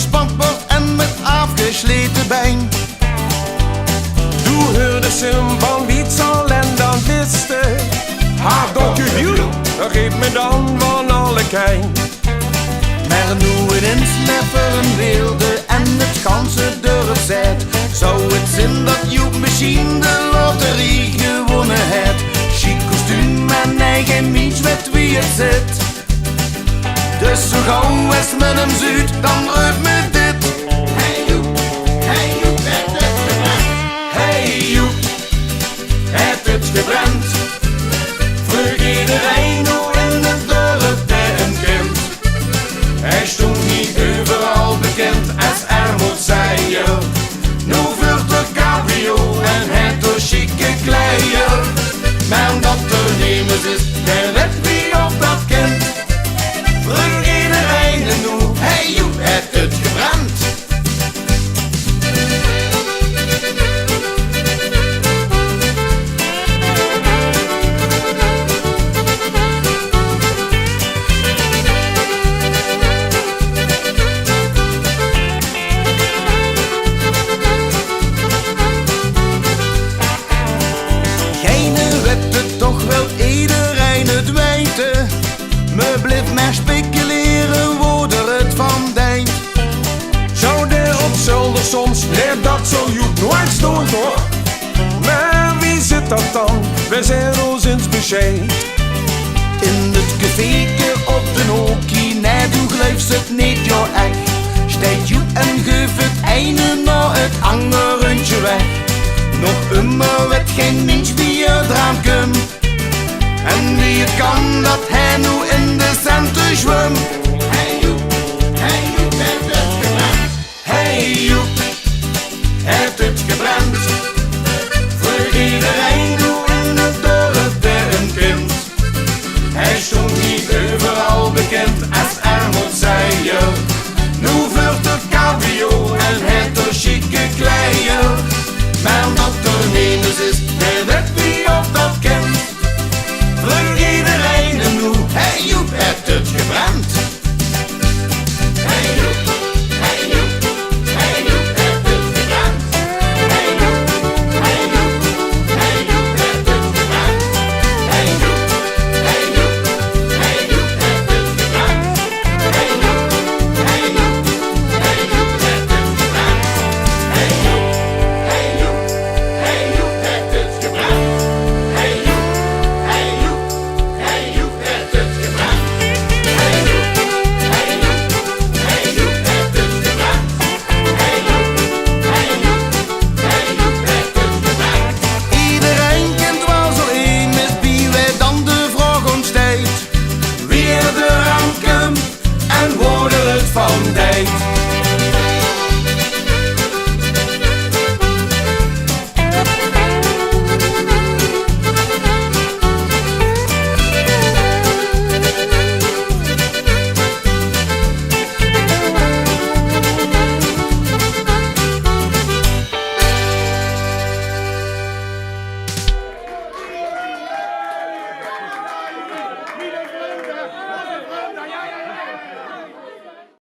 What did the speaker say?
spatbord en met afgesleten been. Du hörde van Wietsal en dan wiste haar dat je wiel, dat geeft me dan van alle kijn. Maar nu het insnefferen wilde en het ganse durf zet, zou het zin dat Joep misschien de loterie gewonnen het. Chic kostuum en eigen niets weet wie het zit. Dus zo gauw is met hem zuid, dan ruikt me dit. Hey Joep, het het gebrand. Hey Joep, het gebrand. Vroeg iedereen hoe in het dorp een kind. Hij stond niet overal bekend als Ermot zei je. Nu vuurt de cabrio en het door chique kleien. Maar omdat er niemand is, dan weet wie of dat kind. Vroeg iedereen en nu, hey Joep, het gebrand. Toch wil iedereen het weten. Me blijft maar speculeren hoe er het van denkt. Zou de op zolder soms, nee dat zal Joep nooit doen toch? Maar wie zit dat dan? We zijn ons ins bescheid. In het caféke op de hoekie, nee du geloofst het niet, joh echt. Steekt Joep en geeft het ene naar het angerentje weg. Nog immer weet geen mens wie er eraan komt. En wie het kan dat hij nu in de centen zwemt. Hey Joep, heeft het gebrand. Hey Joep, heeft het gebrand. Voor iedereen